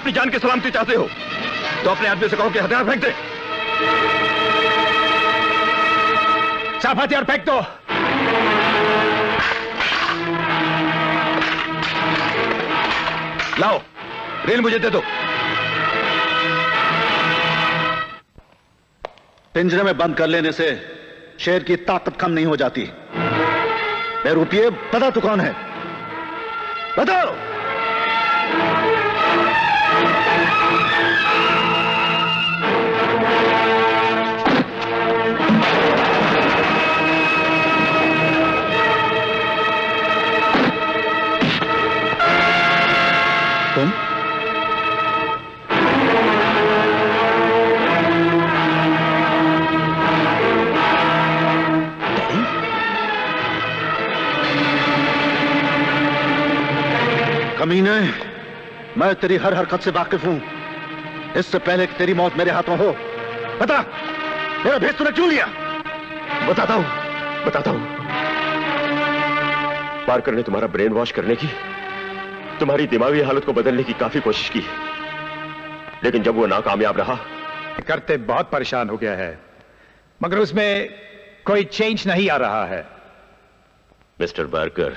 अपनी जान की सलामती चाहते हो तो अपने आदमी से कहो कि हथियार फेंक दे। साफ हथियार फेंक दो। लाओ, रेल मुझे दे दो। पिंजरे में बंद कर लेने से शेर की ताकत कम नहीं हो जाती। मैं रुपये बता तू कौन है, बताओ। तुम कमीने, मैं तेरी हर हरकत से वाकिफ हूं। इससे पहले कि तेरी मौत मेरे हाथों हो, बता मेरा भेद तूने क्यों लिया? बताता हूं। पार्कर ने तुम्हारा ब्रेन वॉश करने की, तुम्हारी दिमागी हालत को बदलने की काफी कोशिश की, लेकिन जब वो नाकामयाब रहा। करते बहुत परेशान हो गया है, मगर उसमें कोई चेंज नहीं आ रहा है। मिस्टर पार्कर,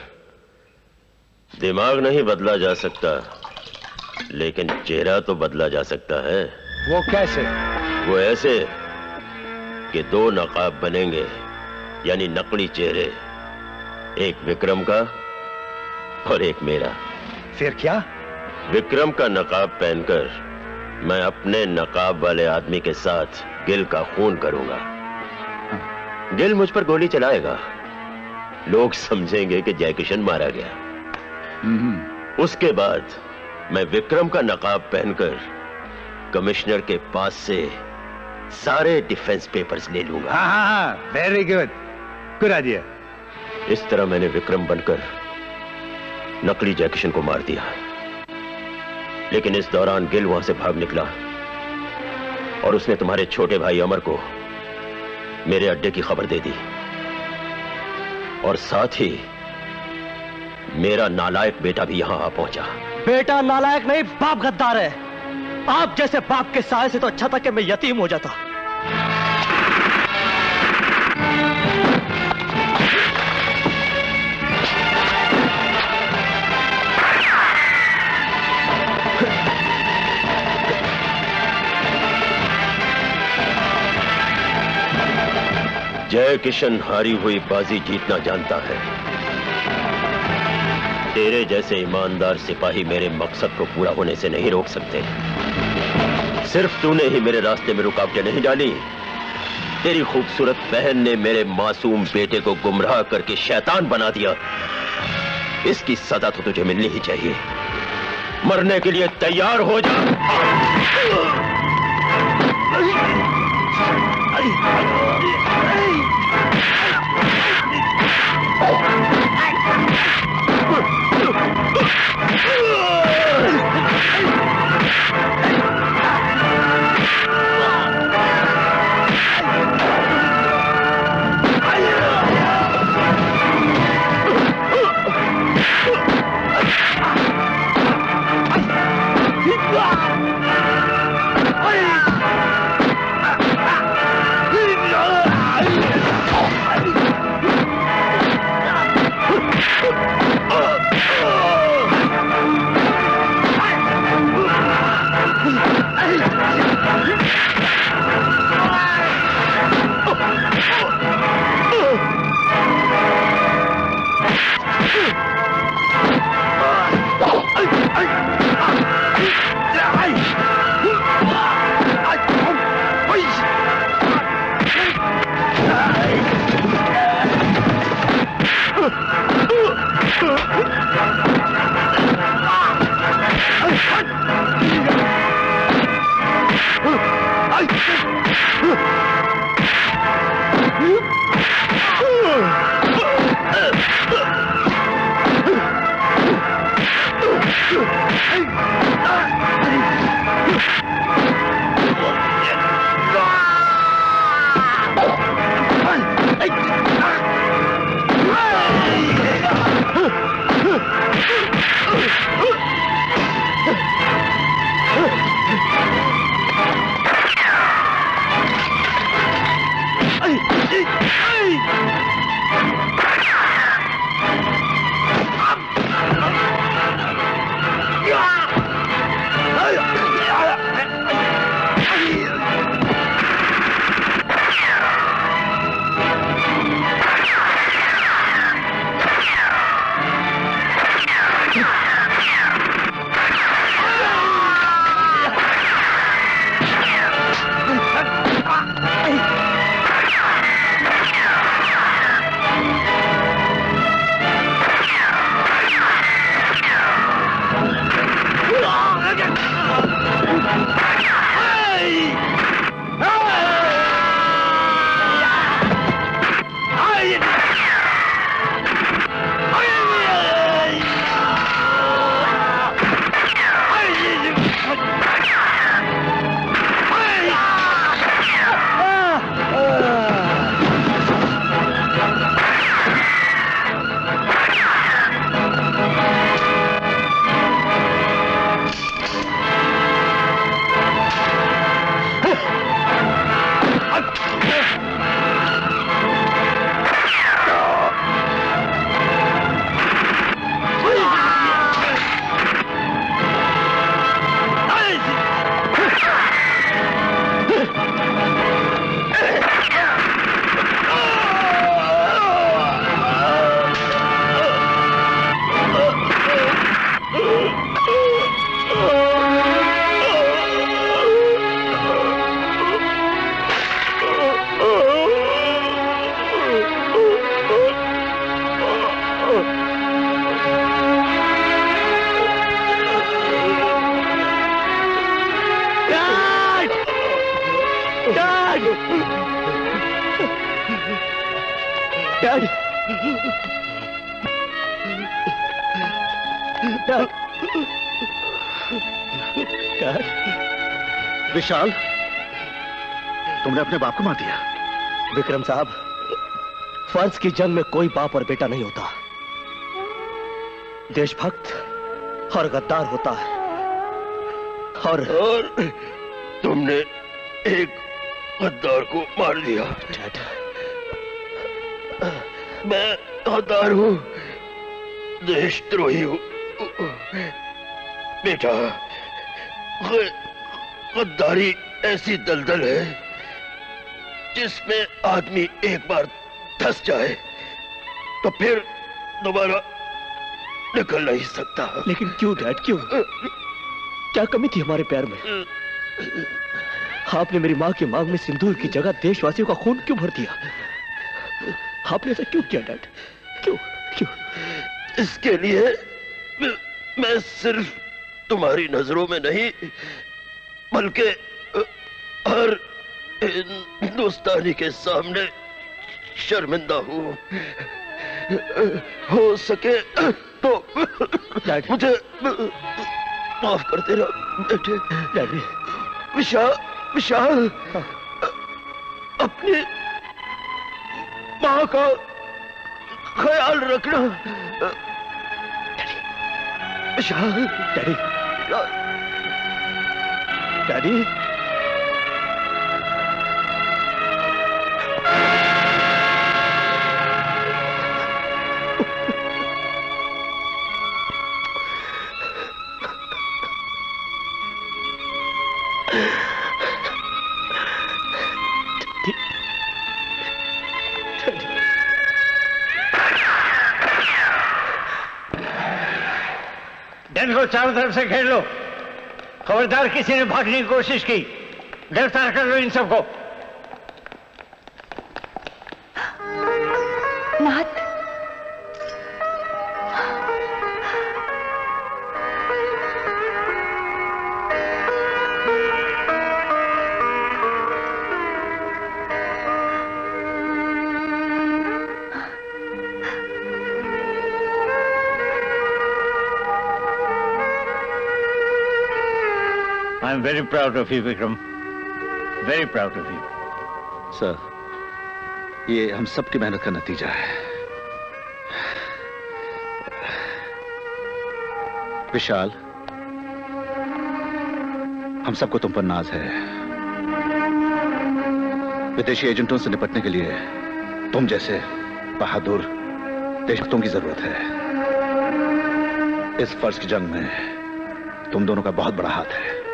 दिमाग नहीं बदला जा सकता, लेकिन चेहरा तो बदला जा सकता है। वो कैसे? वो ऐसे कि दो नकाब बनेंगे, यानी नकली चेहरे, एक विक्रम का और एक मेरा। फिर क्या? विक्रम का नकाब पहनकर मैं अपने नकाब वाले आदमी के साथ गिल का खून करूंगा। गिल मुझ पर गोली चलाएगा, लोग समझेंगे कि जयकिशन मारा गया। उसके बाद मैं विक्रम का नकाब पहनकर कमिश्नर के पास से सारे डिफेंस पेपर्स ले लूंगा। हाँ, वेरी गुड, गुड आइडिया। इस तरह मैंने विक्रम बनकर नकली जयकिशन को मार दिया, लेकिन इस दौरान गिल वहां से भाग निकला और उसने तुम्हारे छोटे भाई अमर को मेरे अड्डे की खबर दे दी, और साथ ही मेरा नालायक बेटा भी यहां आ पहुंचा। बेटा नालायक नहीं, बाप गद्दार है। आप जैसे बाप के साय से तो अच्छा था कि मैं यतीम हो जाता। जय किशन हारी हुई बाजी जीतना जानता है। तेरे जैसे ईमानदार सिपाही मेरे मकसद को पूरा होने से नहीं रोक सकते। सिर्फ तूने ही मेरे रास्ते में रुकावटें नहीं डाली, तेरी खूबसूरत बहन ने मेरे मासूम बेटे को गुमराह करके शैतान बना दिया। इसकी सजा तो तुझे मिलनी ही चाहिए। मरने के लिए तैयार हो जा। Dad, dad, dad, dad. Vishal, तुमने अपने बाप को मार दिया। विक्रम साहब, फर्ज की जंग में कोई बाप और बेटा नहीं होता। देशभक्त और गद्दार होता है। और तुमने एक गद्दार को मार दिया। डैड, मैं गद्दार हूं, देशद्रोही हूं। बेटा, गद्दारी ऐसी दलदल है जिसमें आदमी एक बार धंस जाए तो फिर दोबारा निकल नहीं सकता। लेकिन क्यों डैड, क्यों? क्या कमी थी हमारे प्यार में? आपने मेरी मां की मांग में सिंदूर की जगह देशवासियों का खून क्यों भर दिया? आपने ऐसा क्यों किया डैड? क्यों क्यों? इसके लिए मैं सिर्फ तुम्हारी नजरों में नहीं बल्कि हर हिंदुस्तानी के सामने शर्मिंदा हूं। हो सके तो डैड, मुझे माफ कर देना बेटे। डैडी, विशाल, विशाल, अपनी मां का ख्याल रखना। विशाल, डैडी, डैडी। डैन को चारों तरफ से घेर लो। खबरदार किसी ने भागने की कोशिश की, गिरफ्तार कर लो इन सबको। नाथ, I am very proud of you, Vikram. Very proud of you. Sir, ये हम सबकी मेहनत का नतीजा है। विशाल, हम सबको तुम पर नाज है। विदेशी एजेंटों से निपटने के लिए तुम जैसे बहादुर देशभक्तों की जरूरत है। इस फर्ज की जंग में तुम दोनों का बहुत बड़ा हाथ है।